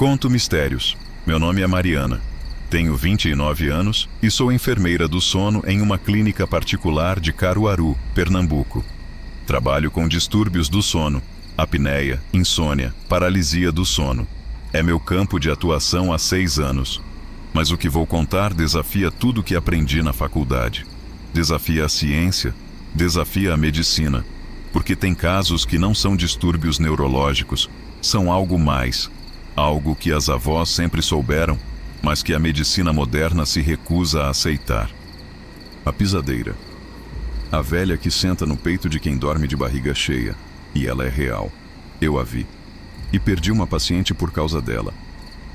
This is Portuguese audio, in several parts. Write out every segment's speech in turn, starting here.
Conto mistérios. Meu nome é Mariana. Tenho 29 anos e sou enfermeira do sono em uma clínica particular de Caruaru, Pernambuco. Trabalho com distúrbios do sono, apneia, insônia, paralisia do sono. É meu campo de atuação há 6 anos. Mas o que vou contar desafia tudo o que aprendi na faculdade. Desafia a ciência, desafia a medicina, porque tem casos que não são distúrbios neurológicos, são algo mais, algo que as avós sempre souberam, mas que a medicina moderna se recusa a aceitar. A pisadeira. A velha que senta no peito de quem dorme de barriga cheia, e ela é real. Eu a vi. E perdi uma paciente por causa dela.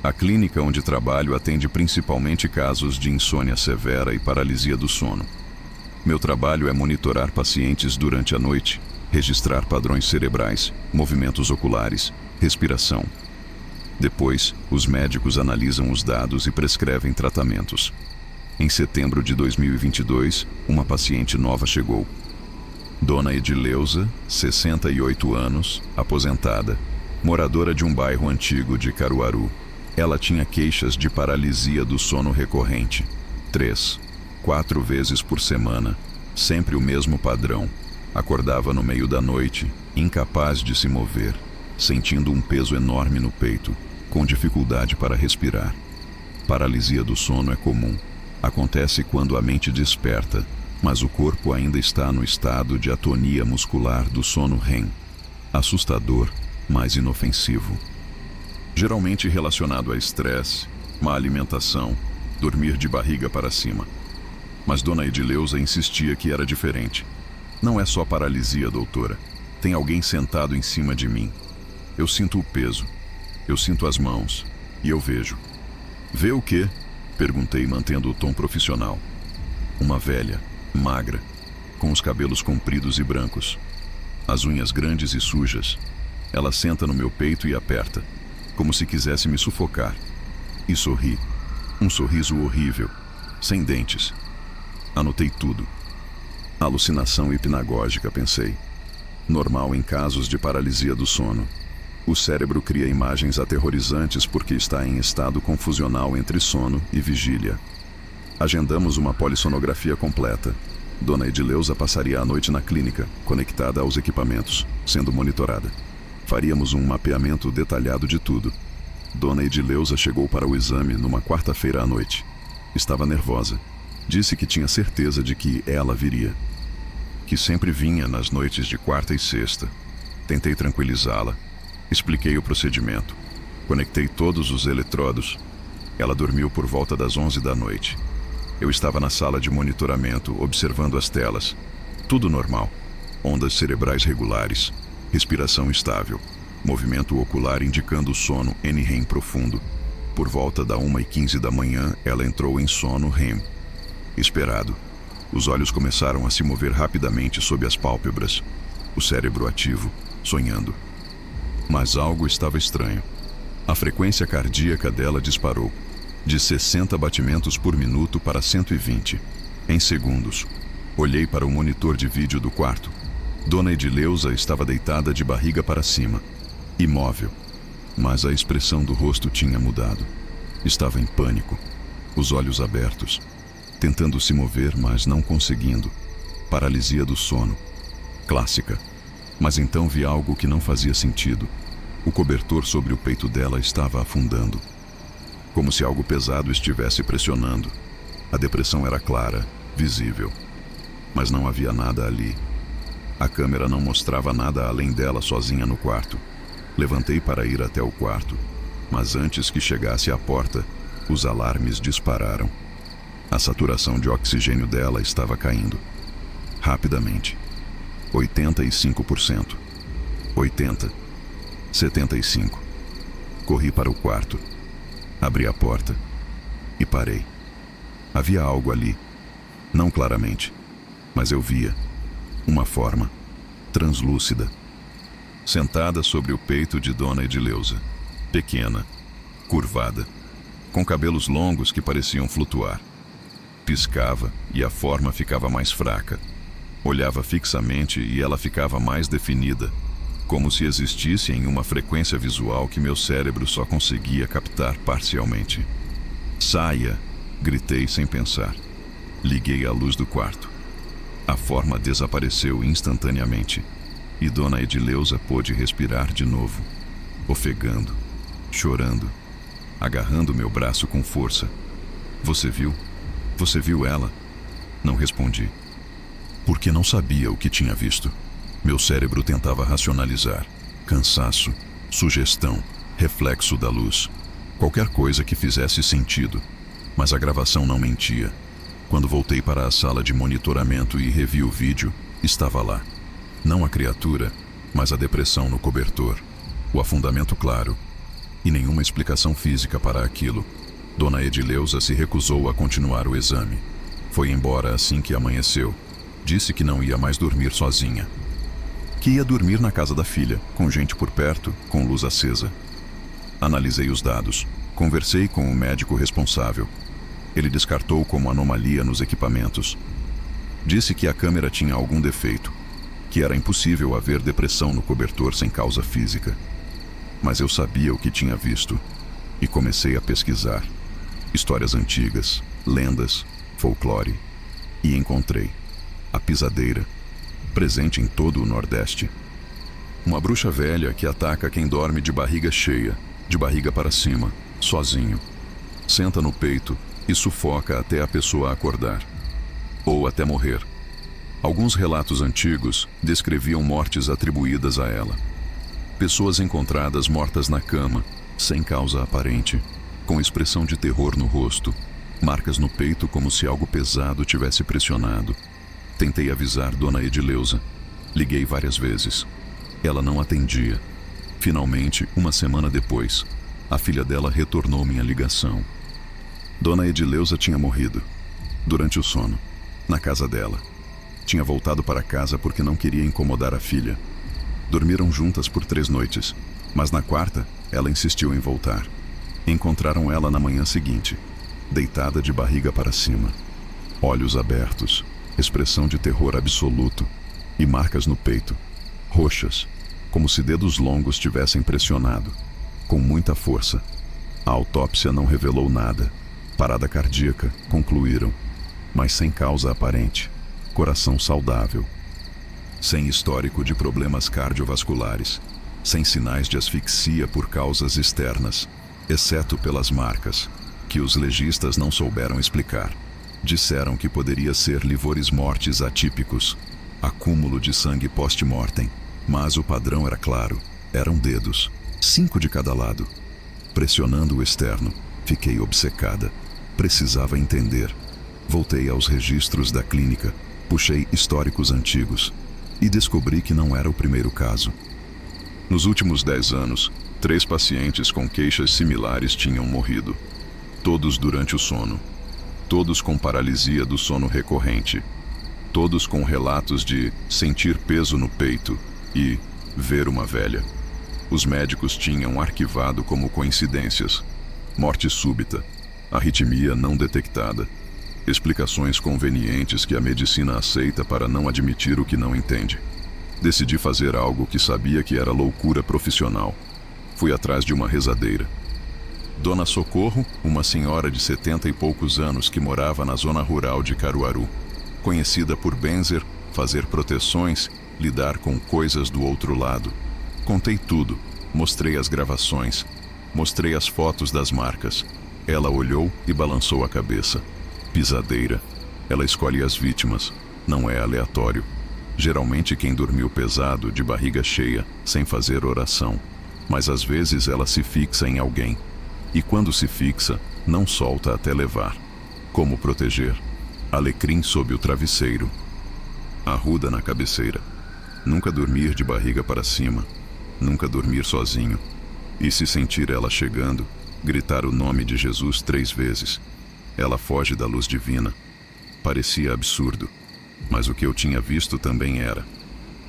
A clínica onde trabalho atende principalmente casos de insônia severa e paralisia do sono. Meu trabalho é monitorar pacientes durante a noite, registrar padrões cerebrais, movimentos oculares, respiração. Depois, os médicos analisam os dados e prescrevem tratamentos. Em setembro de 2022, uma paciente nova chegou. Dona Edileuza, 68 anos, aposentada, moradora de um bairro antigo de Caruaru. Ela tinha queixas de paralisia do sono recorrente. 3, 4 vezes por semana, sempre o mesmo padrão. Acordava no meio da noite, incapaz de se mover, sentindo um peso enorme no peito, com dificuldade para respirar. Paralisia do sono é comum. Acontece quando a mente desperta, mas o corpo ainda está no estado de atonia muscular do sono REM. Assustador, mas inofensivo. Geralmente relacionado a estresse, má alimentação, dormir de barriga para cima. Mas Dona Edileuza insistia que era diferente. Não é só paralisia, doutora. Tem alguém sentado em cima de mim. Eu sinto o peso. Eu sinto as mãos. E eu vejo. Vê o quê? Perguntei, mantendo o tom profissional. Uma velha, magra, com os cabelos compridos e brancos. As unhas grandes e sujas. Ela senta no meu peito e aperta, como se quisesse me sufocar. E sorri. Um sorriso horrível, sem dentes. Anotei tudo. Alucinação hipnagógica, pensei. Normal em casos de paralisia do sono. O cérebro cria imagens aterrorizantes porque está em estado confusional entre sono e vigília. Agendamos uma polissonografia completa. Dona Edileuza passaria a noite na clínica, conectada aos equipamentos, sendo monitorada. Faríamos um mapeamento detalhado de tudo. Dona Edileuza chegou para o exame numa quarta-feira à noite. Estava nervosa. Disse que tinha certeza de que ela viria. Que sempre vinha nas noites de quarta e sexta. Tentei tranquilizá-la. Expliquei o procedimento. Conectei todos os eletrodos. Ela dormiu por volta das 11 da noite. Eu estava na sala de monitoramento, observando as telas. Tudo normal. Ondas cerebrais regulares. Respiração estável. Movimento ocular indicando sono NREM profundo. Por volta da 1h15 da manhã, ela entrou em sono REM. Esperado. Os olhos começaram a se mover rapidamente sob as pálpebras. O cérebro ativo, sonhando. Mas algo estava estranho. A frequência cardíaca dela disparou, de 60 batimentos por minuto para 120, em segundos. Olhei para o monitor de vídeo do quarto. Dona Edileuza estava deitada de barriga para cima, imóvel. Mas a expressão do rosto tinha mudado. Estava em pânico, os olhos abertos, tentando se mover, mas não conseguindo. Paralisia do sono. Clássica. Mas então vi algo que não fazia sentido. O cobertor sobre o peito dela estava afundando. Como se algo pesado estivesse pressionando. A depressão era clara, visível. Mas não havia nada ali. A câmera não mostrava nada além dela sozinha no quarto. Levantei para ir até o quarto. Mas antes que chegasse à porta, os alarmes dispararam. A saturação de oxigênio dela estava caindo. Rapidamente. 85%. 80%. 75%. Corri para o quarto. Abri a porta. E parei. Havia algo ali. Não claramente. Mas eu via. Uma forma. Translúcida. Sentada sobre o peito de Dona Edileuza. Pequena. Curvada. Com cabelos longos que pareciam flutuar. Piscava e a forma ficava mais fraca. Olhava fixamente e ela ficava mais definida. como se existisse em uma frequência visual que meu cérebro só conseguia captar parcialmente. Saia! Gritei sem pensar. Liguei a luz do quarto. A forma desapareceu instantaneamente e Dona Edileuza pôde respirar de novo, ofegando, chorando, agarrando meu braço com força. Você viu? Você viu ela? Não respondi, porque não sabia o que tinha visto. Meu cérebro tentava racionalizar. Cansaço, sugestão, reflexo da luz. Qualquer coisa que fizesse sentido. Mas a gravação não mentia. Quando voltei para a sala de monitoramento e revi o vídeo, estava lá. Não a criatura, mas a depressão no cobertor. O afundamento claro. E nenhuma explicação física para aquilo. Dona Edileuza se recusou a continuar o exame. Foi embora assim que amanheceu. Disse que não ia mais dormir sozinha. Que ia dormir na casa da filha, com gente por perto, com luz acesa. Analisei os dados. Conversei com o médico responsável. Ele descartou como anomalia nos equipamentos. Disse que a câmera tinha algum defeito, que era impossível haver depressão no cobertor sem causa física. Mas eu sabia o que tinha visto e comecei a pesquisar. Histórias antigas, lendas, folclore. E encontrei a pisadeira, presente em todo o Nordeste. Uma bruxa velha que ataca quem dorme de barriga cheia, de barriga para cima, sozinho. Senta no peito e sufoca até a pessoa acordar, ou até morrer. Alguns relatos antigos descreviam mortes atribuídas a ela. Pessoas encontradas mortas na cama, sem causa aparente, com expressão de terror no rosto, marcas no peito como se algo pesado tivesse pressionado. Tentei avisar Dona Edileuza. Liguei várias vezes. Ela não atendia. Finalmente, uma semana depois, a filha dela retornou minha ligação. Dona Edileuza tinha morrido, durante o sono, na casa dela. Tinha voltado para casa porque não queria incomodar a filha. Dormiram juntas por 3 noites, mas na quarta, ela insistiu em voltar. Encontraram ela na manhã seguinte, deitada de barriga para cima. Olhos abertos, expressão de terror absoluto e marcas no peito, roxas, como se dedos longos tivessem pressionado, com muita força. A autópsia não revelou nada. Parada cardíaca, concluíram, mas sem causa aparente. Coração saudável. Sem histórico de problemas cardiovasculares. Sem sinais de asfixia por causas externas, exceto pelas marcas, que os legistas não souberam explicar. Disseram que poderia ser livores mortis atípicos, acúmulo de sangue post-mortem, mas o padrão era claro. Eram dedos, 5 de cada lado. Pressionando o externo, fiquei obcecada. Precisava entender. Voltei aos registros da clínica, puxei históricos antigos e descobri que não era o primeiro caso. Nos últimos 10 anos, 3 pacientes com queixas similares tinham morrido. Todos durante o sono. Todos com paralisia do sono recorrente. Todos com relatos de sentir peso no peito e ver uma velha. Os médicos tinham arquivado como coincidências. Morte súbita. Arritmia não detectada. Explicações convenientes que a medicina aceita para não admitir o que não entende. Decidi fazer algo que sabia que era loucura profissional. Fui atrás de uma rezadeira. Dona Socorro, uma senhora de 70 e poucos anos que morava na zona rural de Caruaru. Conhecida por benzer, fazer proteções, lidar com coisas do outro lado. Contei tudo, mostrei as gravações, mostrei as fotos das marcas. Ela olhou e balançou a cabeça. Pisadeira. Ela escolhe as vítimas. Não é aleatório. Geralmente quem dormiu pesado, de barriga cheia, sem fazer oração. Mas às vezes ela se fixa em alguém. E quando se fixa, não solta até levar. Como proteger? Alecrim sob o travesseiro. Arruda na cabeceira. Nunca dormir de barriga para cima. Nunca dormir sozinho. E se sentir ela chegando, gritar o nome de Jesus 3 vezes. Ela foge da luz divina. Parecia absurdo, mas o que eu tinha visto também era.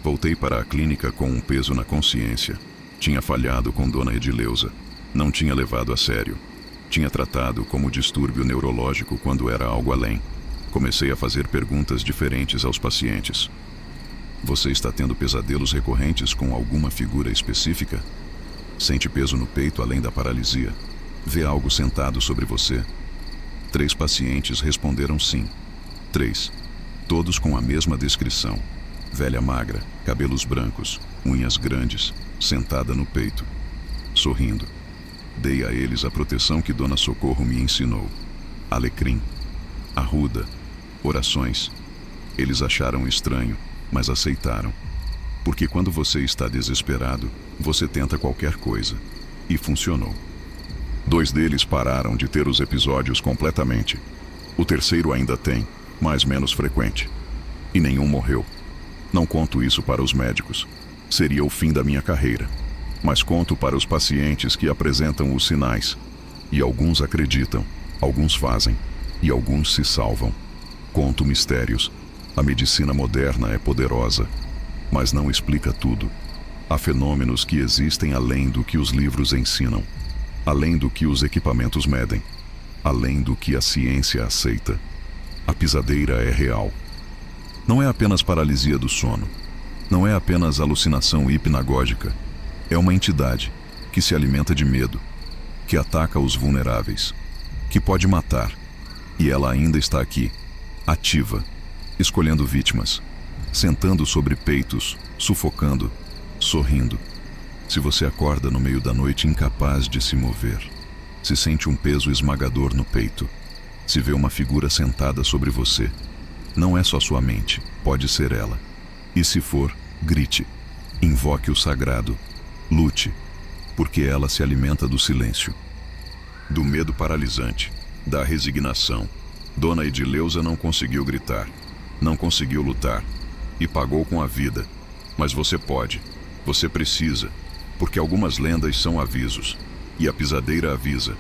Voltei para a clínica com um peso na consciência. Tinha falhado com Dona Edileuza. Não tinha levado a sério. Tinha tratado como distúrbio neurológico quando era algo além. Comecei a fazer perguntas diferentes aos pacientes. Você está tendo pesadelos recorrentes com alguma figura específica? Sente peso no peito além da paralisia? Vê algo sentado sobre você? 3 pacientes responderam sim. 3. Todos com a mesma descrição. Velha magra, cabelos brancos, unhas grandes, sentada no peito, sorrindo. Dei a eles a proteção que Dona Socorro me ensinou. Alecrim, arruda, orações. Eles acharam estranho, mas aceitaram. Porque quando você está desesperado, você tenta qualquer coisa. E funcionou. 2 deles pararam de ter os episódios completamente. O terceiro ainda tem, mas menos frequente. E nenhum morreu. Não conto isso para os médicos. Seria o fim da minha carreira. Mas conto para os pacientes que apresentam os sinais. E alguns acreditam, alguns fazem, e alguns se salvam. Conto mistérios. A medicina moderna é poderosa, mas não explica tudo. Há fenômenos que existem além do que os livros ensinam, além do que os equipamentos medem, além do que a ciência aceita. A pisadeira é real. Não é apenas paralisia do sono. Não é apenas alucinação hipnagógica. É uma entidade que se alimenta de medo, que ataca os vulneráveis, que pode matar. E ela ainda está aqui, ativa, escolhendo vítimas, sentando sobre peitos, sufocando, sorrindo. Se você acorda no meio da noite incapaz de se mover, se sente um peso esmagador no peito, se vê uma figura sentada sobre você, não é só sua mente, pode ser ela. E se for, grite, invoque o sagrado, lute, porque ela se alimenta do silêncio, do medo paralisante, da resignação. Dona Edileuza não conseguiu gritar, não conseguiu lutar, e pagou com a vida. Mas você pode, você precisa, porque algumas lendas são avisos, e a pisadeira avisa.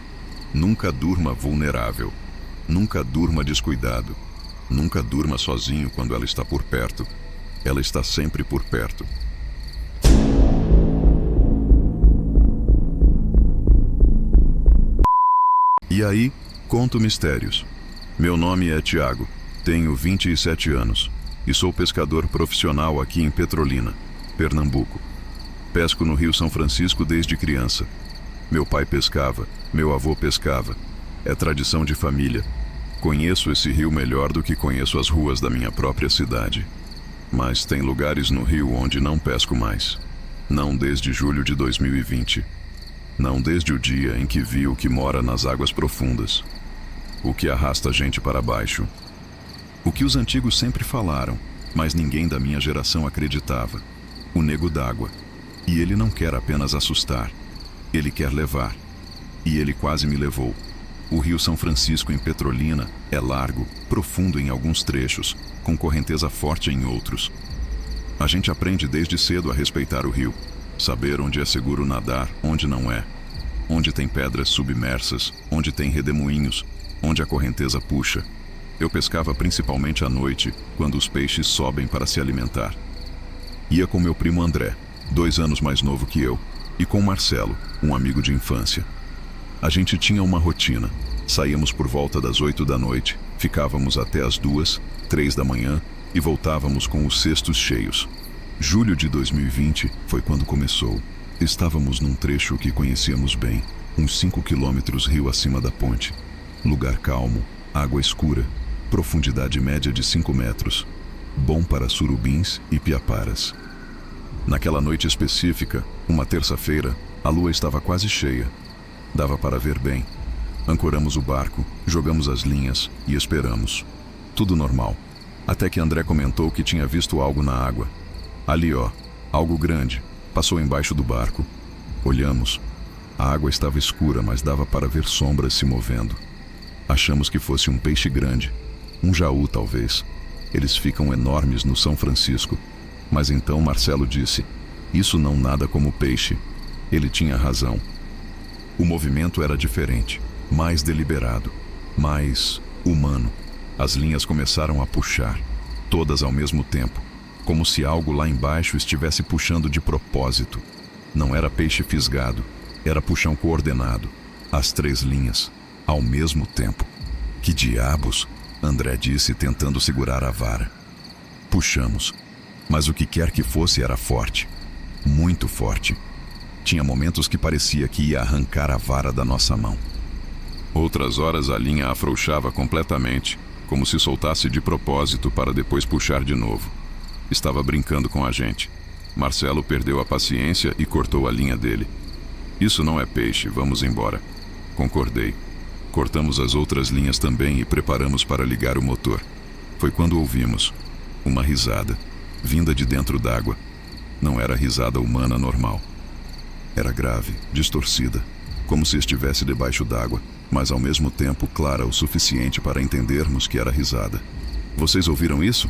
Nunca durma vulnerável, nunca durma descuidado, nunca durma sozinho quando ela está por perto. Ela está sempre por perto. E aí, conto mistérios. Meu nome é Tiago, tenho 27 anos e sou pescador profissional aqui em Petrolina, Pernambuco. Pesco no Rio São Francisco desde criança. Meu pai pescava, meu avô pescava. É tradição de família. Conheço esse rio melhor do que conheço as ruas da minha própria cidade. Mas tem lugares no rio onde não pesco mais. Não desde julho de 2020. Não desde o dia em que vi o que mora nas águas profundas. O que arrasta a gente para baixo. O que os antigos sempre falaram, mas ninguém da minha geração acreditava. O nego d'água. E ele não quer apenas assustar. Ele quer levar. E ele quase me levou. O Rio São Francisco em Petrolina é largo, profundo em alguns trechos, com correnteza forte em outros. A gente aprende desde cedo a respeitar o rio, saber onde é seguro nadar, onde não é, onde tem pedras submersas, onde tem redemoinhos, onde a correnteza puxa. Eu pescava principalmente à noite, quando os peixes sobem para se alimentar. Ia com meu primo André, 2 anos mais novo que eu, e com Marcelo, um amigo de infância. A gente tinha uma rotina. Saíamos por volta das 8 da noite, ficávamos até as 2, 3 da manhã e voltávamos com os cestos cheios. Julho de 2020 foi quando começou. Estávamos num trecho que conhecíamos bem, uns 5 quilômetros rio acima da ponte. Lugar calmo, água escura, profundidade média de 5 metros. Bom para surubins e piaparas. Naquela noite específica, uma terça-feira, a lua estava quase cheia. Dava para ver bem. Ancoramos o barco, jogamos as linhas e esperamos. Tudo normal. Até que André comentou que tinha visto algo na água. Ali, ó, algo grande. Passou embaixo do barco. Olhamos. A água estava escura, mas dava para ver sombras se movendo. Achamos que fosse um peixe grande. Um jaú, talvez. Eles ficam enormes no São Francisco. Mas então Marcelo disse: "Isso não nada como peixe." Ele tinha razão. O movimento era diferente, mais deliberado, mais humano. As linhas começaram a puxar, todas ao mesmo tempo, como se algo lá embaixo estivesse puxando de propósito. Não era peixe fisgado, era puxão coordenado, as 3 linhas, ao mesmo tempo. "Que diabos?" André disse, tentando segurar a vara. Puxamos. Mas o que quer que fosse era forte. Muito forte. Tinha momentos que parecia que ia arrancar a vara da nossa mão. Outras horas a linha afrouxava completamente, como se soltasse de propósito para depois puxar de novo. Estava brincando com a gente. Marcelo perdeu a paciência e cortou a linha dele. Isso não é peixe, vamos embora. Concordei. Cortamos as outras linhas também e preparamos para ligar o motor. Foi quando ouvimos uma risada, vinda de dentro d'água. Não era risada humana normal. Era grave, distorcida, como se estivesse debaixo d'água, mas ao mesmo tempo clara o suficiente para entendermos que era risada. Vocês ouviram isso?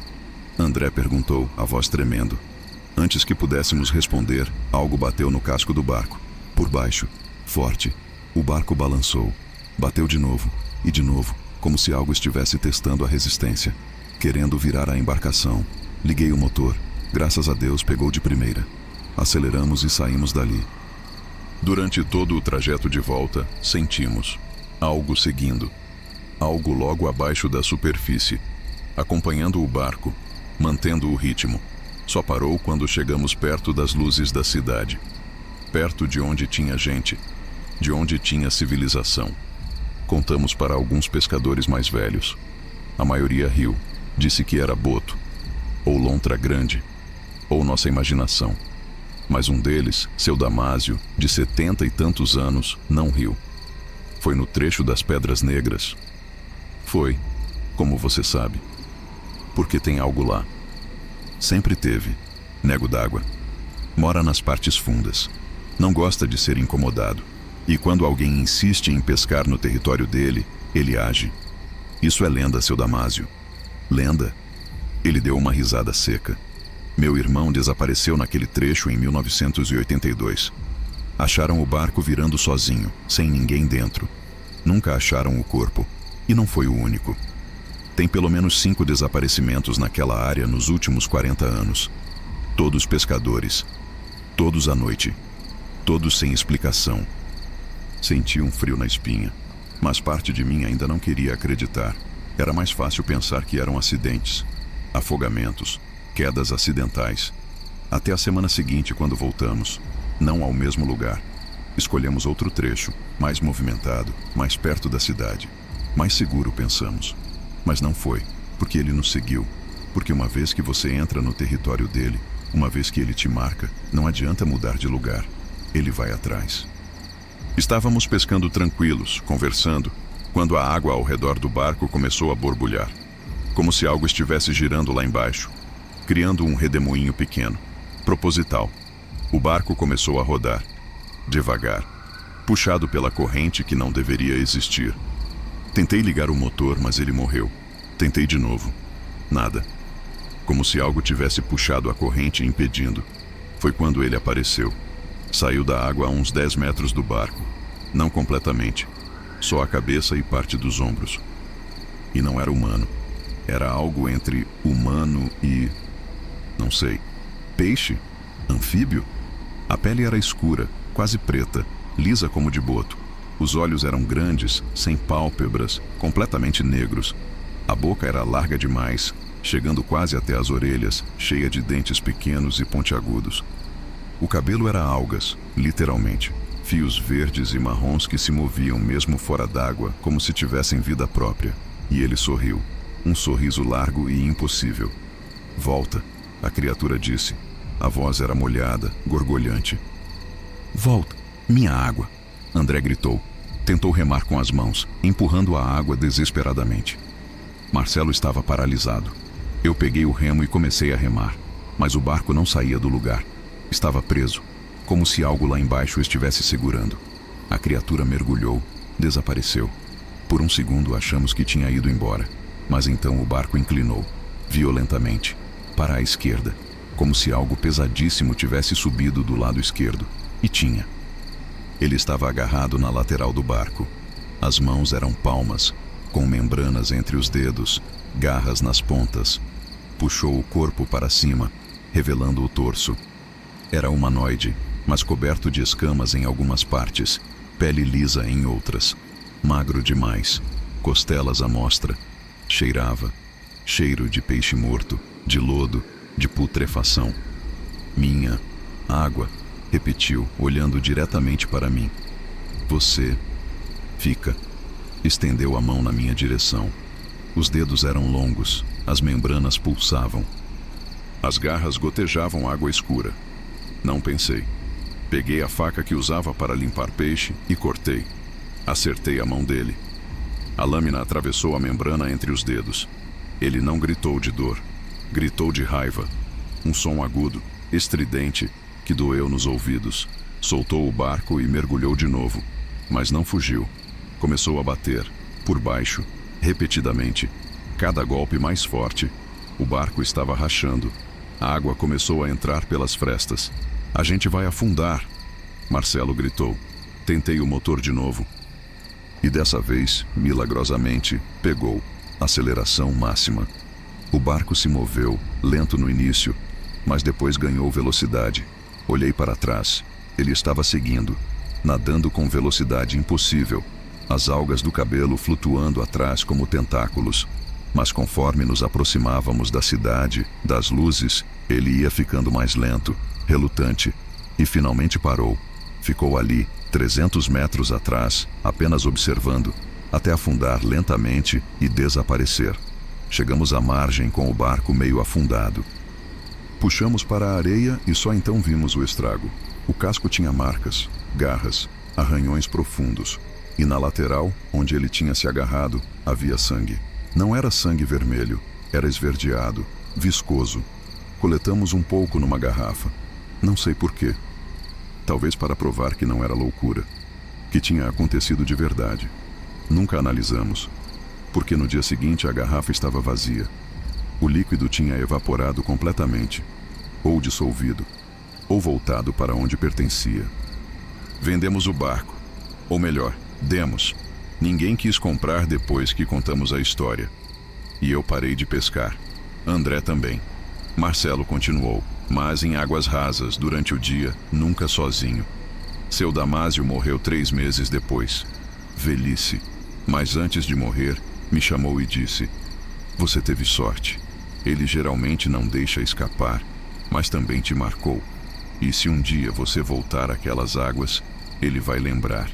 André perguntou, a voz tremendo. Antes que pudéssemos responder, algo bateu no casco do barco. Por baixo, forte, o barco balançou. Bateu de novo, e de novo, como se algo estivesse testando a resistência, querendo virar a embarcação. Liguei o motor. Graças a Deus pegou de primeira. Aceleramos e saímos dali. Durante todo o trajeto de volta, sentimos algo seguindo. Algo logo abaixo da superfície, acompanhando o barco, mantendo o ritmo. Só parou quando chegamos perto das luzes da cidade. Perto de onde tinha gente, de onde tinha civilização. Contamos para alguns pescadores mais velhos. A maioria riu, disse que era boto, ou lontra grande, ou nossa imaginação. Mas um deles, seu Damásio, de 70 e tantos anos, não riu. Foi no trecho das Pedras Negras. Foi, como você sabe. Porque tem algo lá. Sempre teve. Nego d'água. Mora nas partes fundas. Não gosta de ser incomodado. E quando alguém insiste em pescar no território dele, ele age. Isso é lenda, seu Damásio. Lenda? Ele deu uma risada seca. Meu irmão desapareceu naquele trecho em 1982. Acharam o barco virando sozinho, sem ninguém dentro. Nunca acharam o corpo. E não foi o único. Tem pelo menos 5 desaparecimentos naquela área nos últimos 40 anos. Todos pescadores. Todos à noite. Todos sem explicação. Senti um frio na espinha. Mas parte de mim ainda não queria acreditar. Era mais fácil pensar que eram acidentes. Afogamentos. Quedas acidentais. Até a semana seguinte, quando voltamos. Não ao mesmo lugar. Escolhemos outro trecho, mais movimentado, mais perto da cidade. Mais seguro, pensamos. Mas não foi, porque ele nos seguiu. Porque uma vez que você entra no território dele, uma vez que ele te marca, não adianta mudar de lugar. Ele vai atrás. Estávamos pescando tranquilos, conversando, quando a água ao redor do barco começou a borbulhar. Como se algo estivesse girando lá embaixo, criando um redemoinho pequeno, proposital. O barco começou a rodar, devagar, puxado pela corrente que não deveria existir. Tentei ligar o motor, mas ele morreu. Tentei de novo. Nada. Como se algo tivesse puxado a corrente impedindo. Foi quando ele apareceu. Saiu da água a uns 10 metros do barco. Não completamente. Só a cabeça e parte dos ombros. E não era humano. Era algo entre humano e... não sei. Peixe? Anfíbio? A pele era escura, quase preta, lisa como de boto. Os olhos eram grandes, sem pálpebras, completamente negros. A boca era larga demais, chegando quase até as orelhas, cheia de dentes pequenos e pontiagudos. O cabelo era algas, literalmente. Fios verdes e marrons que se moviam mesmo fora d'água, como se tivessem vida própria. E ele sorriu. Um sorriso largo e impossível. Volta, a criatura disse. A voz era molhada, gorgolhante. Volta, minha água, André gritou. Tentou remar com as mãos, empurrando a água desesperadamente. Marcelo estava paralisado. Eu peguei o remo e comecei a remar, mas o barco não saía do lugar. Estava preso, como se algo lá embaixo estivesse segurando. A criatura mergulhou, desapareceu. Por um segundo achamos que tinha ido embora, mas então o barco inclinou, violentamente, para a esquerda, como se algo pesadíssimo tivesse subido do lado esquerdo. E tinha. Ele estava agarrado na lateral do barco. As mãos eram palmas, com membranas entre os dedos, garras nas pontas. Puxou o corpo para cima, revelando o torso. Era humanoide, mas coberto de escamas em algumas partes, pele lisa em outras. Magro demais, costelas à mostra. Cheirava. Cheiro de peixe morto, de lodo, de putrefação. Minha água, repetiu, olhando diretamente para mim. Você fica. Estendeu a mão na minha direção. Os dedos eram longos, as membranas pulsavam. As garras gotejavam água escura. Não pensei. Peguei a faca que usava para limpar peixe e cortei. Acertei a mão dele. A lâmina atravessou a membrana entre os dedos. Ele não gritou de dor. Gritou de raiva. Um som agudo, estridente, que doeu nos ouvidos. Soltou o barco e mergulhou de novo. Mas não fugiu. Começou a bater, por baixo, repetidamente. Cada golpe mais forte. O barco estava rachando. A água começou a entrar pelas frestas. A gente vai afundar, Marcelo gritou. Tentei o motor de novo. E dessa vez, milagrosamente, pegou. Aceleração máxima. O barco se moveu, lento no início, mas depois ganhou velocidade. Olhei para trás. Ele estava seguindo, nadando com velocidade impossível. As algas do cabelo flutuando atrás como tentáculos. Mas conforme nos aproximávamos da cidade, das luzes, ele ia ficando mais lento, relutante, e finalmente parou. Ficou ali, 300 metros atrás, apenas observando, até afundar lentamente e desaparecer. Chegamos à margem com o barco meio afundado. Puxamos para a areia e só então vimos o estrago. O casco tinha marcas, garras, arranhões profundos. E na lateral, onde ele tinha se agarrado, havia sangue. Não era sangue vermelho, era esverdeado, viscoso. Coletamos um pouco numa garrafa. Não sei porquê. Talvez para provar que não era loucura, que tinha acontecido de verdade. Nunca analisamos, porque no dia seguinte a garrafa estava vazia. O líquido tinha evaporado completamente, ou dissolvido, ou voltado para onde pertencia. Vendemos o barco, ou melhor, demos. Ninguém quis comprar depois que contamos a história. E eu parei de pescar. André também. Marcelo continuou, mas em águas rasas, durante o dia, nunca sozinho. Seu Damásio morreu 3 meses depois. Velhice. Mas antes de morrer, me chamou e disse: "Você teve sorte. Ele geralmente não deixa escapar, mas também te marcou. E se um dia você voltar àquelas águas, ele vai lembrar.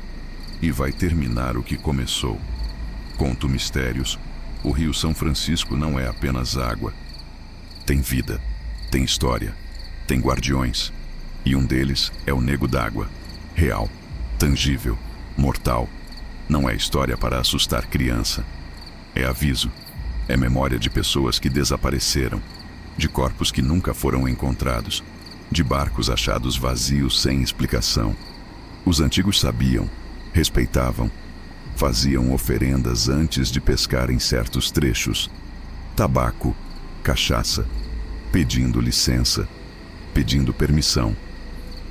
E vai terminar o que começou." Conto mistérios. O Rio São Francisco não é apenas água. Tem vida, tem história, tem guardiões. E um deles é o Nego d'Água. Real, tangível, mortal. Não é história para assustar criança. É aviso. É memória de pessoas que desapareceram, de corpos que nunca foram encontrados, de barcos achados vazios sem explicação. Os antigos sabiam, respeitavam, faziam oferendas antes de pescar em certos trechos. Tabaco, cachaça, pedindo licença, pedindo permissão.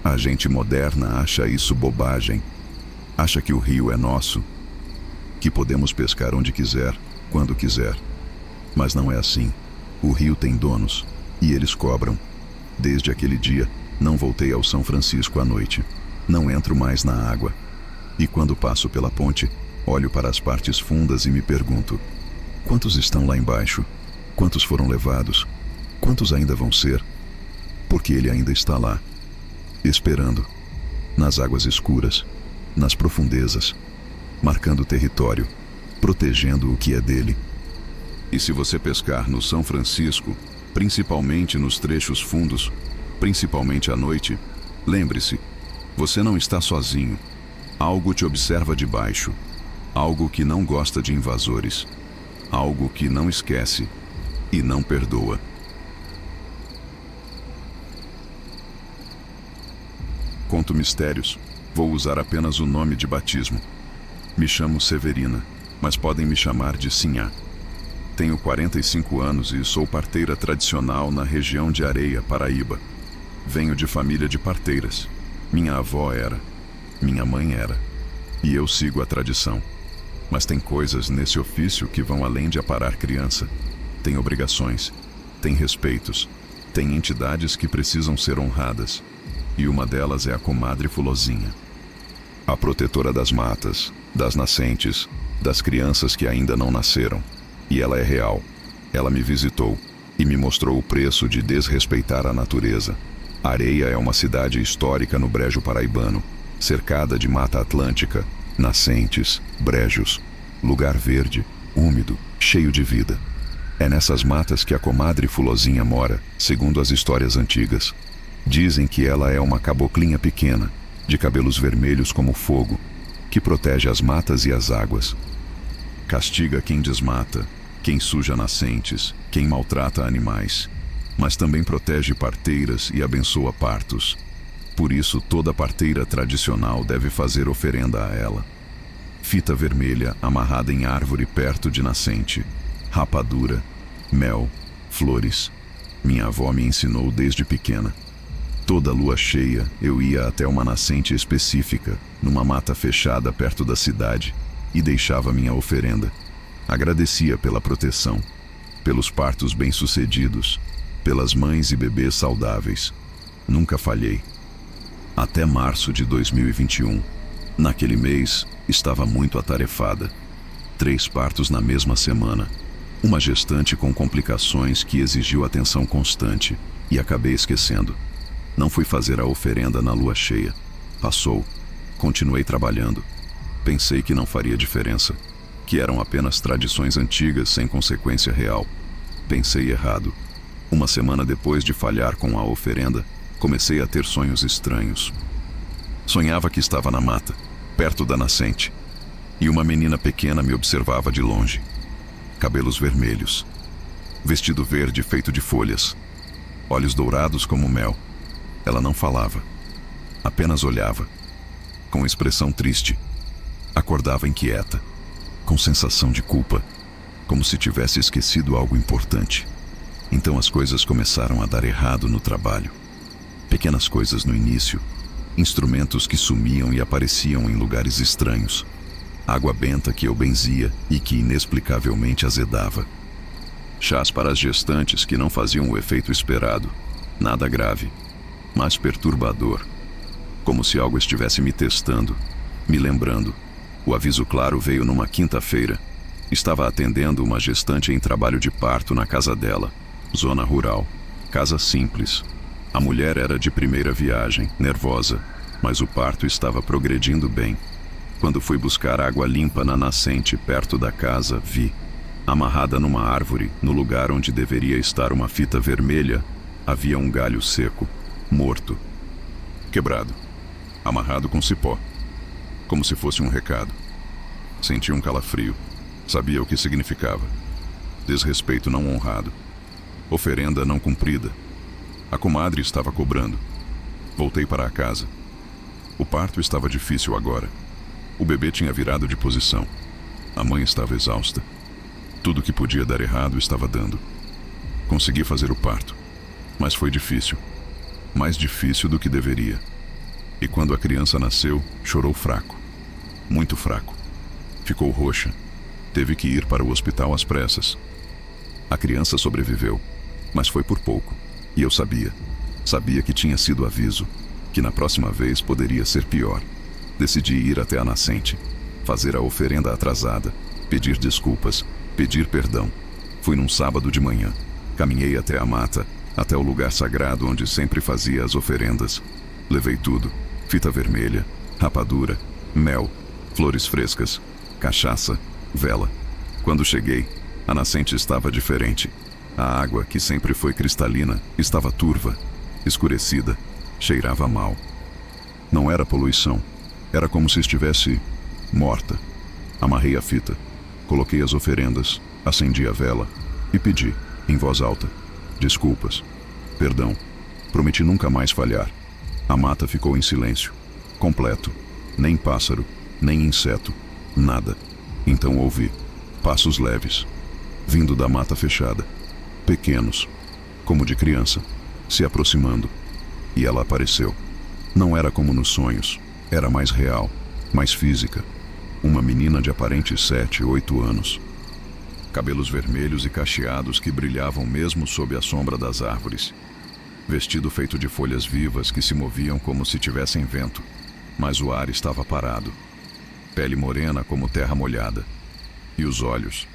A gente moderna acha isso bobagem. Acha que o rio é nosso, que podemos pescar onde quiser, quando quiser. Mas não é assim. O rio tem donos, e eles cobram. Desde aquele dia, não voltei ao São Francisco à noite. Não entro mais na água. E quando passo pela ponte, olho para as partes fundas e me pergunto: quantos estão lá embaixo? Quantos foram levados? Quantos ainda vão ser? Porque ele ainda está lá, esperando, nas águas escuras, nas profundezas, marcando território, protegendo o que é dele. E se você pescar no São Francisco, principalmente nos trechos fundos, principalmente à noite, lembre-se, você não está sozinho. Algo te observa de baixo. Algo que não gosta de invasores. Algo que não esquece e não perdoa. Conto mistérios. Vou usar apenas o nome de batismo. Me chamo Severina, mas podem me chamar de Sinhá. Tenho 45 anos e sou parteira tradicional na região de Areia, Paraíba. Venho de família de parteiras. Minha avó era. Minha mãe era. E eu sigo a tradição. Mas tem coisas nesse ofício que vão além de aparar criança. Tem obrigações, tem respeitos, tem entidades que precisam ser honradas. E uma delas é a comadre Fulozinha. A protetora das matas, das nascentes, das crianças que ainda não nasceram. E ela é real. Ela me visitou. e me mostrou o preço de desrespeitar a natureza. Areia é uma cidade histórica no Brejo Paraibano, cercada de mata atlântica, nascentes, brejos, lugar verde, úmido, cheio de vida. É nessas matas que a comadre Fulozinha mora, segundo as histórias antigas. Dizem que ela é uma caboclinha pequena, de cabelos vermelhos como fogo, que protege as matas e as águas. Castiga quem desmata, quem suja nascentes, quem maltrata animais, mas também protege parteiras e abençoa partos. Por isso, toda parteira tradicional deve fazer oferenda a ela. Fita vermelha amarrada em árvore perto de nascente, rapadura, mel, flores. Minha avó me ensinou desde pequena. Toda lua cheia, eu ia até uma nascente específica, numa mata fechada perto da cidade, e deixava minha oferenda. Agradecia pela proteção, pelos partos bem-sucedidos, pelas mães e bebês saudáveis. Nunca falhei. Até março de 2021. Naquele mês, estava muito atarefada. 3 partos na mesma semana. Uma gestante com complicações que exigiu atenção constante, e acabei esquecendo. Não fui fazer a oferenda na lua cheia. Passou. Continuei trabalhando. Pensei que não faria diferença, que eram apenas tradições antigas sem consequência real. Pensei errado. Uma semana depois de falhar com a oferenda, comecei a ter sonhos estranhos. Sonhava que estava na mata, perto da nascente, e uma menina pequena me observava de longe. Cabelos vermelhos, vestido verde feito de folhas, olhos dourados como mel. Ela não falava, apenas olhava, com expressão triste. Acordava inquieta, com sensação de culpa, como se tivesse esquecido algo importante. Então as coisas começaram a dar errado no trabalho. Pequenas coisas no início, instrumentos que sumiam e apareciam em lugares estranhos, água benta que eu benzia e que inexplicavelmente azedava. Chás para as gestantes que não faziam o efeito esperado. Nada grave, mas perturbador. Como se algo estivesse me testando, me lembrando. O aviso claro veio numa quinta-feira. Estava atendendo uma gestante em trabalho de parto na casa dela, zona rural, casa simples. A mulher era de primeira viagem, nervosa, mas o parto estava progredindo bem. Quando fui buscar água limpa na nascente perto da casa, vi, amarrada numa árvore, no lugar onde deveria estar uma fita vermelha, havia um galho seco, morto, quebrado, amarrado com cipó, como se fosse um recado. Senti um calafrio. Sabia o que significava. Desrespeito não honrado. Oferenda não cumprida. A comadre estava cobrando. Voltei para a casa. O parto estava difícil agora. O bebê tinha virado de posição. A mãe estava exausta. Tudo que podia dar errado estava dando. Consegui fazer o parto, mas foi difícil. Mais difícil do que deveria. E quando a criança nasceu, chorou fraco. Muito fraco. Ficou roxa. Teve que ir para o hospital às pressas. A criança sobreviveu, mas foi por pouco. E eu sabia. Sabia que tinha sido aviso, que na próxima vez poderia ser pior. Decidi ir até a nascente, fazer a oferenda atrasada, pedir desculpas, pedir perdão. Fui num sábado de manhã. Caminhei até a mata, até o lugar sagrado onde sempre fazia as oferendas. Levei tudo: fita vermelha, rapadura, mel, flores frescas, cachaça, vela. Quando cheguei, a nascente estava diferente. A água, que sempre foi cristalina, estava turva, escurecida, cheirava mal. Não era poluição, era como se estivesse morta. Amarrei a fita, coloquei as oferendas, acendi a vela e pedi, em voz alta, desculpas, perdão. Prometi nunca mais falhar. A mata ficou em silêncio, completo. Nem pássaro, nem inseto, nada. Então ouvi passos leves, vindo da mata fechada, pequenos, como de criança, se aproximando. E ela apareceu. Não era como nos sonhos, era mais real, mais física. Uma menina de aparentes 7, 8 anos. Cabelos vermelhos e cacheados que brilhavam mesmo sob a sombra das árvores. Vestido feito de folhas vivas que se moviam como se tivessem vento, mas o ar estava parado. Pele morena como terra molhada. E os olhos,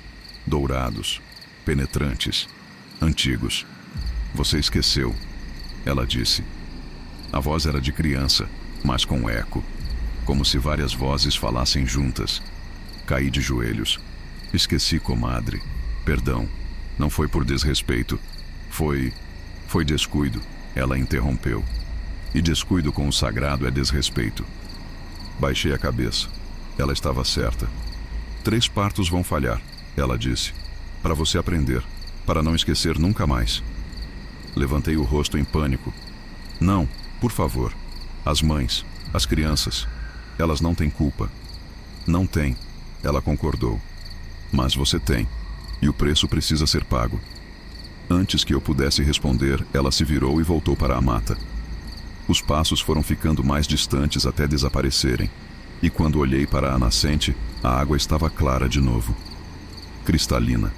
dourados, penetrantes, antigos. Você esqueceu, ela disse. A voz era de criança, mas com eco, como se várias vozes falassem juntas. Caí de joelhos. Esqueci, comadre. Perdão. Não foi por desrespeito. Foi descuido. Ela interrompeu. E descuido com o sagrado é desrespeito. Baixei a cabeça. Ela estava certa. 3 partos vão falhar, ela disse. Para você aprender, para não esquecer nunca mais. Levantei o rosto em pânico. Não, por favor. As mães, as crianças, elas não têm culpa. Não têm, ela concordou. Mas você tem, e o preço precisa ser pago. Antes que eu pudesse responder, ela se virou e voltou para a mata. Os passos foram ficando mais distantes até desaparecerem, e quando olhei para a nascente, a água estava clara de novo. Cristalina.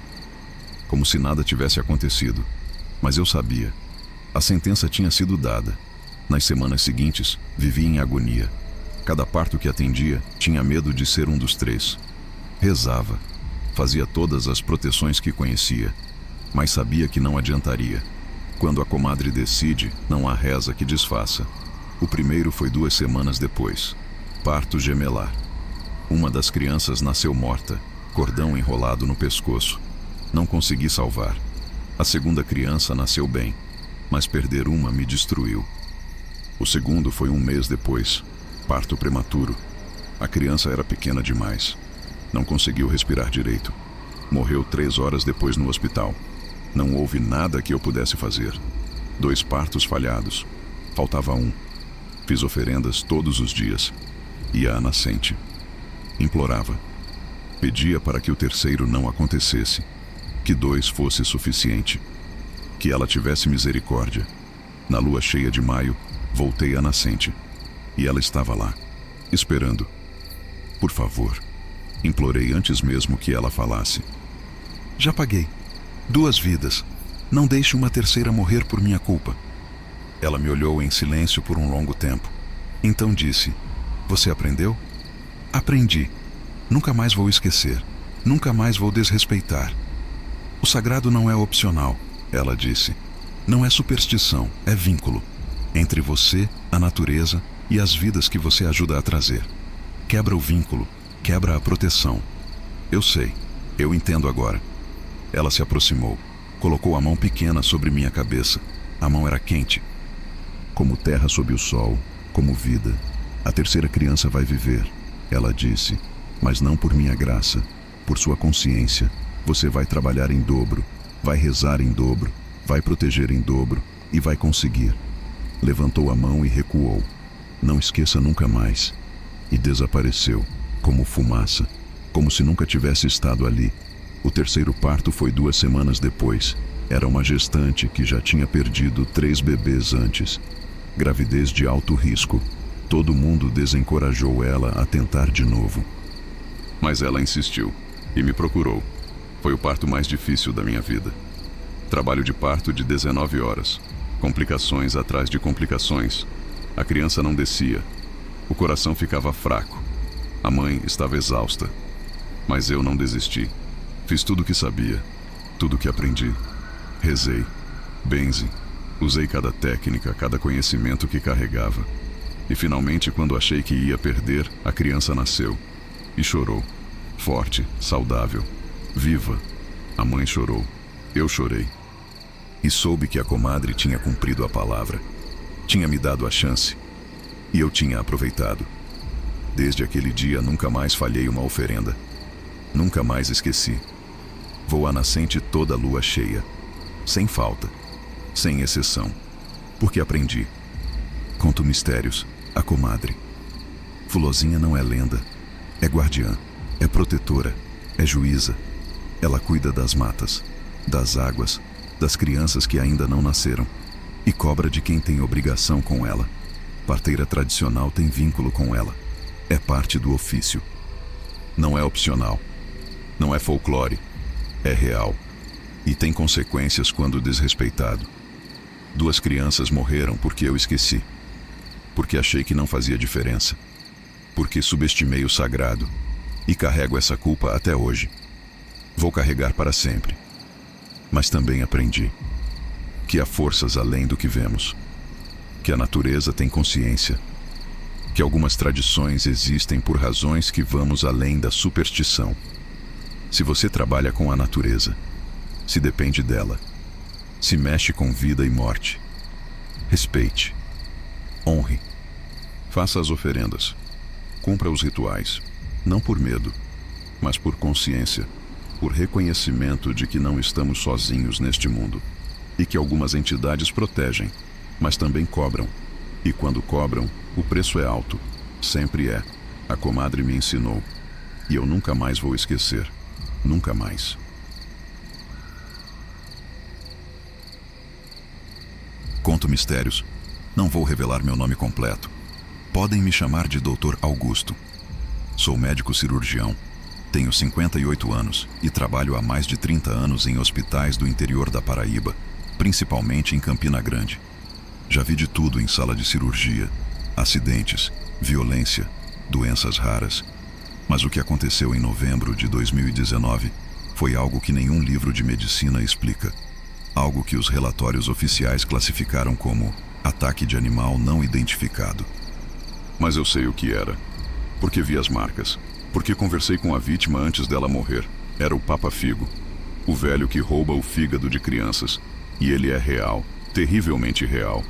Como se nada tivesse acontecido. Mas eu sabia. A sentença tinha sido dada. Nas semanas seguintes, vivi em agonia. Cada parto que atendia, tinha medo de ser um dos 3. Rezava. Fazia todas as proteções que conhecia. Mas sabia que não adiantaria. Quando a comadre decide, não há reza que desfaça. O primeiro foi 2 semanas depois. Parto gemelar. Uma das crianças nasceu morta, cordão enrolado no pescoço. Não consegui salvar. A segunda criança nasceu bem, mas perder uma me destruiu. O segundo foi 1 mês depois. Parto prematuro. A criança era pequena demais. Não conseguiu respirar direito. Morreu 3 horas depois no hospital. Não houve nada que eu pudesse fazer. 2 partos falhados. Faltava 1. Fiz oferendas todos os dias. Ia à nascente. Implorava. Pedia para que o terceiro não acontecesse. Que 2 fosse suficiente. Que ela tivesse misericórdia. Na lua cheia de maio, voltei à nascente. E ela estava lá, esperando. Por favor. Implorei antes mesmo que ela falasse. Já paguei. 2 vidas. Não deixe uma terceira morrer por minha culpa. Ela me olhou em silêncio por um longo tempo. Então disse: Você aprendeu? Aprendi. Nunca mais vou esquecer. Nunca mais vou desrespeitar. O sagrado não é opcional, ela disse. Não é superstição, é vínculo. Entre você, a natureza e as vidas que você ajuda a trazer. Quebra o vínculo, quebra a proteção. Eu sei, eu entendo agora. Ela se aproximou, colocou a mão pequena sobre minha cabeça. A mão era quente. Como terra sob o sol, como vida, a terceira criança vai viver, ela disse, mas não por minha graça, por sua consciência. Você vai trabalhar em dobro, vai rezar em dobro, vai proteger em dobro e vai conseguir. Levantou a mão e recuou. Não esqueça nunca mais. E desapareceu, como fumaça, como se nunca tivesse estado ali. O terceiro parto foi 2 semanas depois. Era uma gestante que já tinha perdido 3 bebês antes. Gravidez de alto risco. Todo mundo desencorajou ela a tentar de novo. Mas ela insistiu e me procurou. Foi o parto mais difícil da minha vida. Trabalho de parto de 19 horas. Complicações atrás de complicações. A criança não descia. O coração ficava fraco. A mãe estava exausta. Mas eu não desisti. Fiz tudo o que sabia. Tudo o que aprendi. Rezei. Benze. Usei cada técnica, cada conhecimento que carregava. E finalmente, quando achei que ia perder, a criança nasceu. E chorou. Forte, saudável. Viva. A mãe chorou. Eu chorei. E soube que a comadre tinha cumprido a palavra. Tinha me dado a chance. E eu tinha aproveitado. Desde aquele dia nunca mais falhei uma oferenda. Nunca mais esqueci. Vou à nascente toda lua cheia. Sem falta. Sem exceção. Porque aprendi. Conto mistérios. A comadre. Fulozinha não é lenda. É guardiã. É protetora. É juíza. Ela cuida das matas, das águas, das crianças que ainda não nasceram. E cobra de quem tem obrigação com ela. Parteira tradicional tem vínculo com ela. É parte do ofício. Não é opcional. Não é folclore. É real. E tem consequências quando desrespeitado. 2 crianças morreram porque eu esqueci. Porque achei que não fazia diferença. Porque subestimei o sagrado. E carrego essa culpa até hoje. Vou carregar para sempre. Mas também aprendi que há forças além do que vemos, que a natureza tem consciência, que algumas tradições existem por razões que vamos além da superstição. Se você trabalha com a natureza, se depende dela, se mexe com vida e morte, respeite, honre, faça as oferendas, cumpra os rituais, não por medo, mas por consciência, por reconhecimento de que não estamos sozinhos neste mundo e que algumas entidades protegem, mas também cobram. E quando cobram, o preço é alto. Sempre é. A comadre me ensinou. E eu nunca mais vou esquecer. Nunca mais. Conto mistérios. Não vou revelar meu nome completo. Podem me chamar de Dr. Augusto. Sou médico cirurgião. Tenho 58 anos e trabalho há mais de 30 anos em hospitais do interior da Paraíba, principalmente em Campina Grande. Já vi de tudo em sala de cirurgia: acidentes, violência, doenças raras. Mas o que aconteceu em novembro de 2019 foi algo que nenhum livro de medicina explica. Algo que os relatórios oficiais classificaram como ataque de animal não identificado. Mas eu sei o que era, porque vi as marcas, porque conversei com a vítima antes dela morrer. Era o Papa Figo, o velho que rouba o fígado de crianças. E ele é real, terrivelmente real.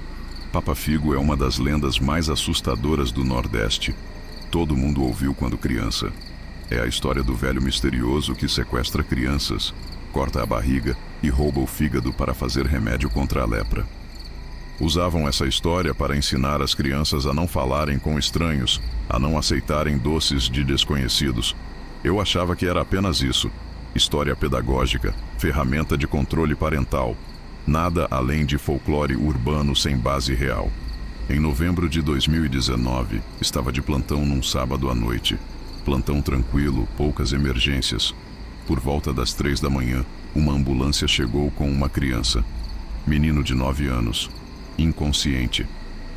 Papa Figo é uma das lendas mais assustadoras do Nordeste. Todo mundo ouviu quando criança. É a história do velho misterioso que sequestra crianças, corta a barriga e rouba o fígado para fazer remédio contra a lepra. Usavam essa história para ensinar as crianças a não falarem com estranhos, a não aceitarem doces de desconhecidos. Eu achava que era apenas isso: história pedagógica, ferramenta de controle parental. Nada além de folclore urbano sem base real. Em novembro de 2019, estava de plantão num sábado à noite. Plantão tranquilo, poucas emergências. Por volta das 3 da manhã, uma ambulância chegou com uma criança. Menino de 9 anos, inconsciente,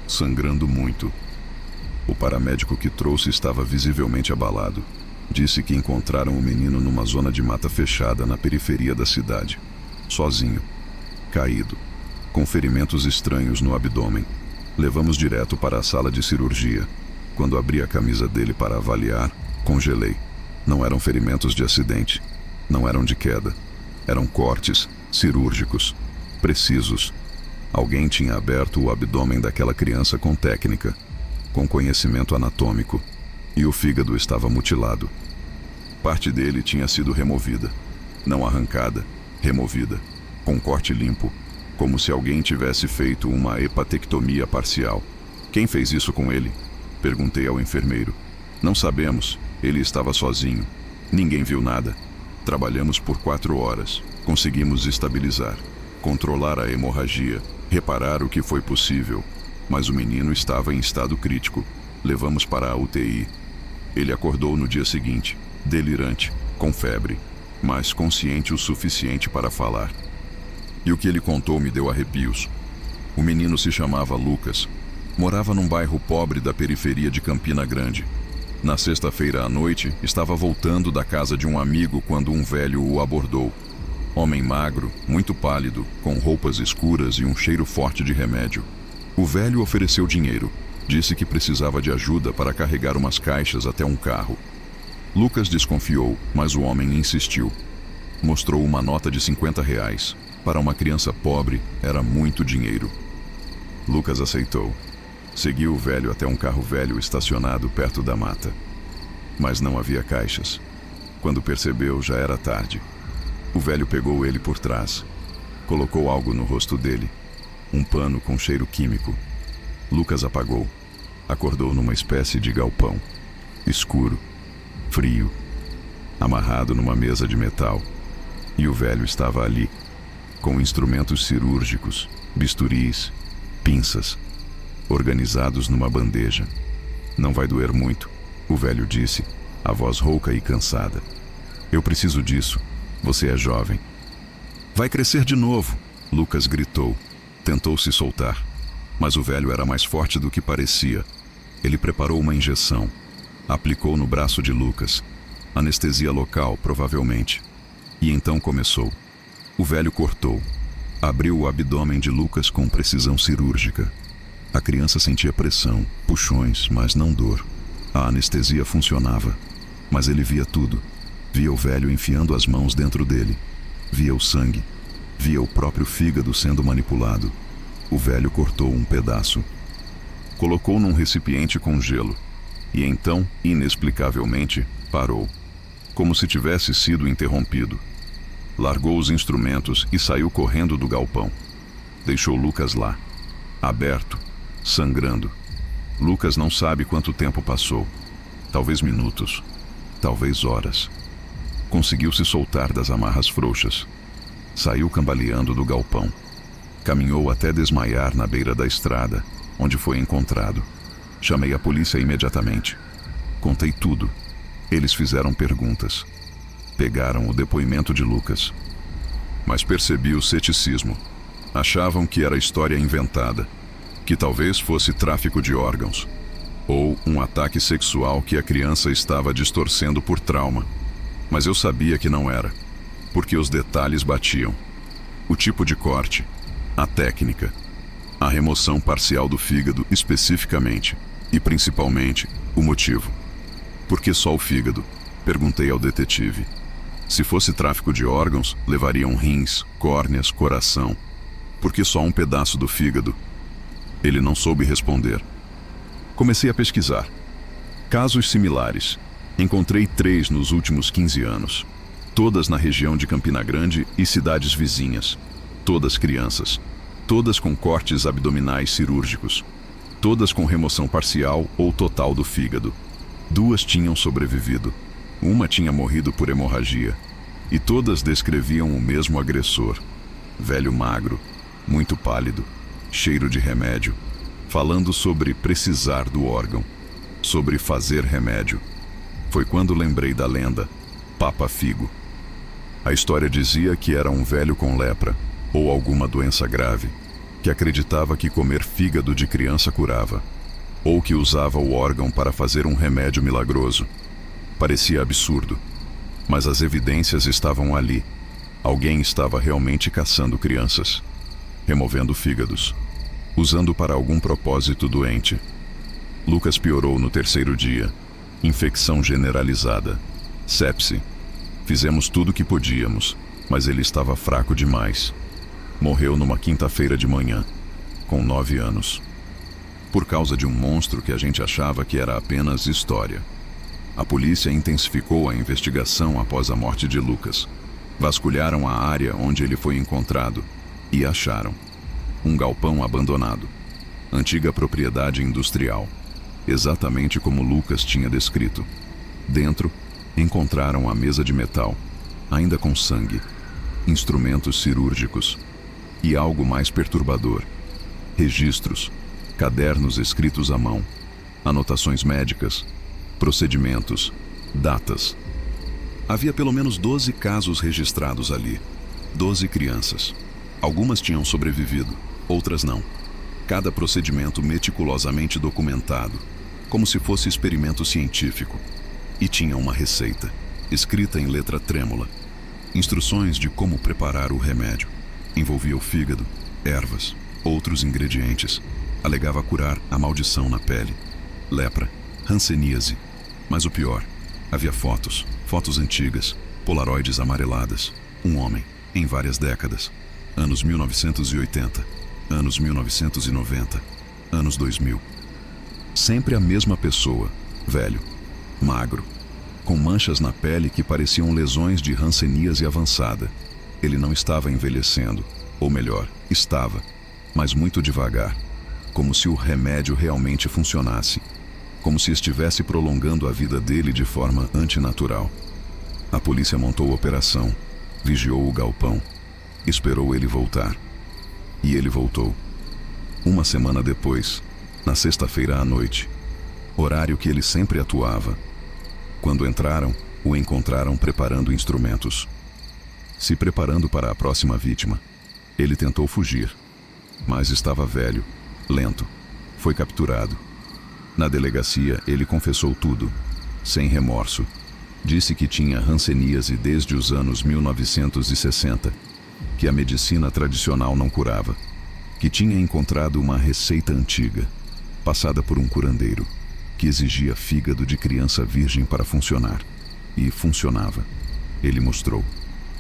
sangrando muito. O paramédico que trouxe estava visivelmente abalado. Disse que encontraram o menino numa zona de mata fechada na periferia da cidade, sozinho, caído, com ferimentos estranhos no abdômen. Levamos direto para a sala de cirurgia. Quando abri a camisa dele para avaliar, congelei. Não eram ferimentos de acidente, não eram de queda. Eram cortes cirúrgicos, precisos. Alguém tinha aberto o abdômen daquela criança com técnica, com conhecimento anatômico, e o fígado estava mutilado. Parte dele tinha sido removida, não arrancada, removida, com corte limpo, como se alguém tivesse feito uma hepatectomia parcial. Quem fez isso com ele? Perguntei ao enfermeiro. Não sabemos, ele estava sozinho. Ninguém viu nada. Trabalhamos por 4 horas. Conseguimos estabilizar, controlar a hemorragia, reparar o que foi possível. Mas o menino estava em estado crítico. Levamos para a UTI. Ele acordou no dia seguinte, delirante, com febre, mas consciente o suficiente para falar. E o que ele contou me deu arrepios. O menino se chamava Lucas. Morava num bairro pobre da periferia de Campina Grande. Na sexta-feira à noite, estava voltando da casa de um amigo quando um velho o abordou. Homem magro, muito pálido, com roupas escuras e um cheiro forte de remédio. O velho ofereceu dinheiro. Disse que precisava de ajuda para carregar umas caixas até um carro. Lucas desconfiou, mas o homem insistiu. Mostrou uma nota de R$ 50. Para uma criança pobre, era muito dinheiro. Lucas aceitou. Seguiu o velho até um carro velho estacionado perto da mata. Mas não havia caixas. Quando percebeu, já era tarde. O velho pegou ele por trás. Colocou algo no rosto dele. Um pano com cheiro químico. Lucas apagou. Acordou numa espécie de galpão. Escuro. Frio. Amarrado numa mesa de metal. E o velho estava ali, com instrumentos cirúrgicos, bisturis, pinças, organizados numa bandeja. Não vai doer muito, o velho disse, a voz rouca e cansada. Eu preciso disso. Você é jovem. Vai crescer de novo, Lucas gritou. Tentou se soltar, mas o velho era mais forte do que parecia. Ele preparou uma injeção. Aplicou no braço de Lucas. Anestesia local, provavelmente. E então começou. O velho cortou. Abriu o abdômen de Lucas com precisão cirúrgica. A criança sentia pressão, puxões, mas não dor. A anestesia funcionava, mas ele via tudo. Via o velho enfiando as mãos dentro dele. Via o sangue. Via o próprio fígado sendo manipulado. O velho cortou um pedaço. Colocou num recipiente com gelo. E então, inexplicavelmente, parou. Como se tivesse sido interrompido. Largou os instrumentos e saiu correndo do galpão. Deixou Lucas lá, aberto, sangrando. Lucas não sabe quanto tempo passou. Talvez minutos, talvez horas. Conseguiu se soltar das amarras frouxas. Saiu cambaleando do galpão. Caminhou até desmaiar na beira da estrada, onde foi encontrado. Chamei a polícia imediatamente. Contei tudo. Eles fizeram perguntas. Pegaram o depoimento de Lucas. Mas percebi o ceticismo. Achavam que era história inventada, que talvez fosse tráfico de órgãos, ou um ataque sexual que a criança estava distorcendo por trauma. Mas eu sabia que não era, porque os detalhes batiam. O tipo de corte, a técnica, a remoção parcial do fígado especificamente, e principalmente, o motivo. Por que só o fígado? Perguntei ao detetive. Se fosse tráfico de órgãos, levariam rins, córneas, coração. Por que só um pedaço do fígado? Ele não soube responder. Comecei a pesquisar. Casos similares. Encontrei 3 nos últimos 15 anos. Todas na região de Campina Grande e cidades vizinhas. Todas crianças. Todas com cortes abdominais cirúrgicos. Todas com remoção parcial ou total do fígado. 2 tinham sobrevivido. Uma tinha morrido por hemorragia. E todas descreviam o mesmo agressor. Velho magro, muito pálido, cheiro de remédio, falando sobre precisar do órgão, sobre fazer remédio. Foi quando lembrei da lenda, Papa Figo. A história dizia que era um velho com lepra, ou alguma doença grave, que acreditava que comer fígado de criança curava, ou que usava o órgão para fazer um remédio milagroso. Parecia absurdo, mas as evidências estavam ali. Alguém estava realmente caçando crianças, removendo fígados, usando para algum propósito doente. Lucas piorou no 3º dia. Infecção generalizada. Sepse. Fizemos tudo o que podíamos, mas ele estava fraco demais. Morreu numa quinta-feira de manhã, com 9 anos. Por causa de um monstro que a gente achava que era apenas história. A polícia intensificou a investigação após a morte de Lucas. Vasculharam a área onde ele foi encontrado e acharam um galpão abandonado, antiga propriedade industrial, exatamente como Lucas tinha descrito. Dentro, encontraram a mesa de metal, ainda com sangue, instrumentos cirúrgicos e algo mais perturbador: registros, cadernos escritos à mão, anotações médicas, procedimentos, datas. Havia pelo menos 12 casos registrados ali. 12 crianças. Algumas tinham sobrevivido, outras não. Cada procedimento meticulosamente documentado, como se fosse experimento científico. E tinha uma receita, escrita em letra trêmula. Instruções de como preparar o remédio. Envolvia o fígado, ervas, outros ingredientes. Alegava curar a maldição na pele, lepra, hanseníase. Mas o pior, havia fotos antigas, polaroides amareladas. Um homem, em várias décadas. Anos 1980, anos 1990, anos 2000. Sempre a mesma pessoa, velho, magro, com manchas na pele que pareciam lesões de hanseníase avançada. Ele não estava envelhecendo, ou melhor, estava, mas muito devagar, como se o remédio realmente funcionasse. Como se estivesse prolongando a vida dele de forma antinatural. A polícia montou a operação, vigiou o galpão, esperou ele voltar. E ele voltou. Uma semana depois, na sexta-feira à noite, horário que ele sempre atuava. Quando entraram, o encontraram preparando instrumentos. Se preparando para a próxima vítima. Ele tentou fugir, mas estava velho, lento. Foi capturado. Na delegacia, ele confessou tudo, sem remorso. Disse que tinha hanseníase desde os anos 1960 que a medicina tradicional não curava, que tinha encontrado uma receita antiga, passada por um curandeiro, que exigia fígado de criança virgem para funcionar. E funcionava. Ele mostrou.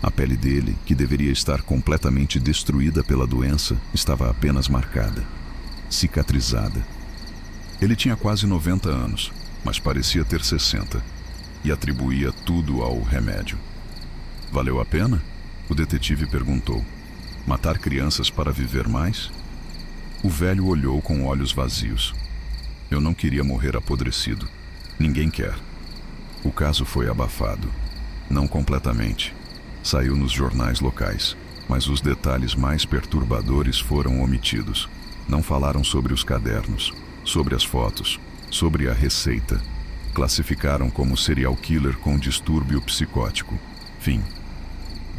A pele dele, que deveria estar completamente destruída pela doença, estava apenas marcada, cicatrizada. Ele tinha quase 90 anos, mas parecia ter 60, e atribuía tudo ao remédio. Valeu a pena? O detetive perguntou. Matar crianças para viver mais? O velho olhou com olhos vazios. Eu não queria morrer apodrecido. Ninguém quer. O caso foi abafado. Não completamente. Saiu nos jornais locais, mas os detalhes mais perturbadores foram omitidos. Não falaram sobre os cadernos, sobre as fotos, sobre a receita. Classificaram como serial killer com distúrbio psicótico. Fim.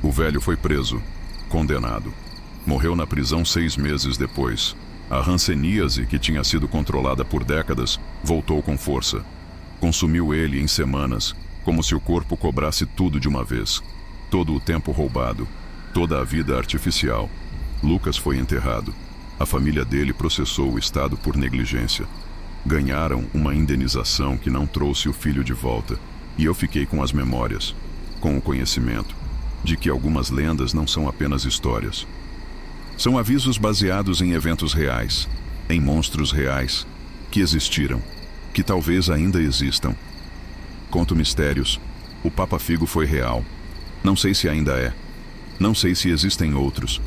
O velho foi preso, condenado. Morreu na prisão 6 meses depois. A hanseníase, que tinha sido controlada por décadas, voltou com força. Consumiu ele em semanas, como se o corpo cobrasse tudo de uma vez. Todo o tempo roubado, toda a vida artificial. Lucas foi enterrado. A família dele processou o Estado por negligência. Ganharam uma indenização que não trouxe o filho de volta. E eu fiquei com as memórias, com o conhecimento, de que algumas lendas não são apenas histórias. São avisos baseados em eventos reais, em monstros reais, que existiram, que talvez ainda existam. Conto mistérios. O Papa Figo foi real. Não sei se ainda é. Não sei se existem outros.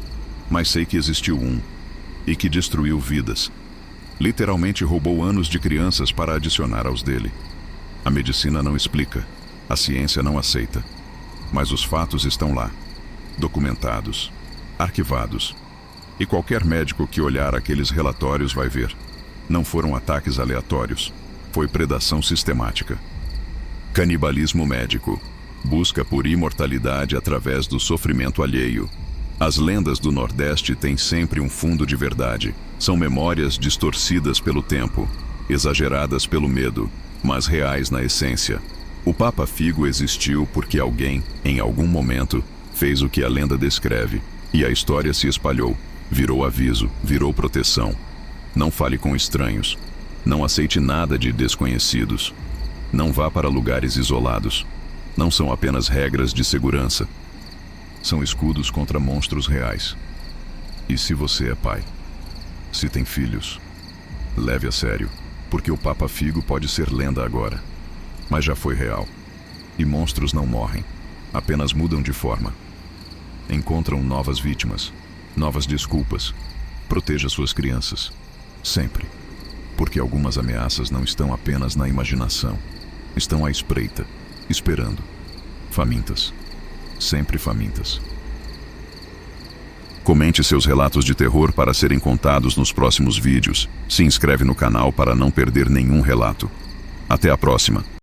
Mas sei que existiu um. E que destruiu vidas. Literalmente roubou anos de crianças para adicionar aos dele. A medicina não explica. A ciência não aceita. Mas os fatos estão lá. Documentados. Arquivados. E qualquer médico que olhar aqueles relatórios vai ver. Não foram ataques aleatórios. Foi predação sistemática. Canibalismo médico. Busca por imortalidade através do sofrimento alheio. As lendas do Nordeste têm sempre um fundo de verdade. São memórias distorcidas pelo tempo, exageradas pelo medo, mas reais na essência. O Papa Figo existiu porque alguém, em algum momento, fez o que a lenda descreve, e a história se espalhou, virou aviso, virou proteção. Não fale com estranhos. Não aceite nada de desconhecidos. Não vá para lugares isolados. Não são apenas regras de segurança. São escudos contra monstros reais. E se você é pai, se tem filhos, leve a sério, porque o Papa Figo pode ser lenda agora, mas já foi real. E monstros não morrem, apenas mudam de forma. Encontram novas vítimas, novas desculpas. Proteja suas crianças, sempre. Porque algumas ameaças não estão apenas na imaginação, estão à espreita, esperando. Famintas. Sempre famintas. Comente seus relatos de terror para serem contados nos próximos vídeos. Se inscreve no canal para não perder nenhum relato. Até a próxima.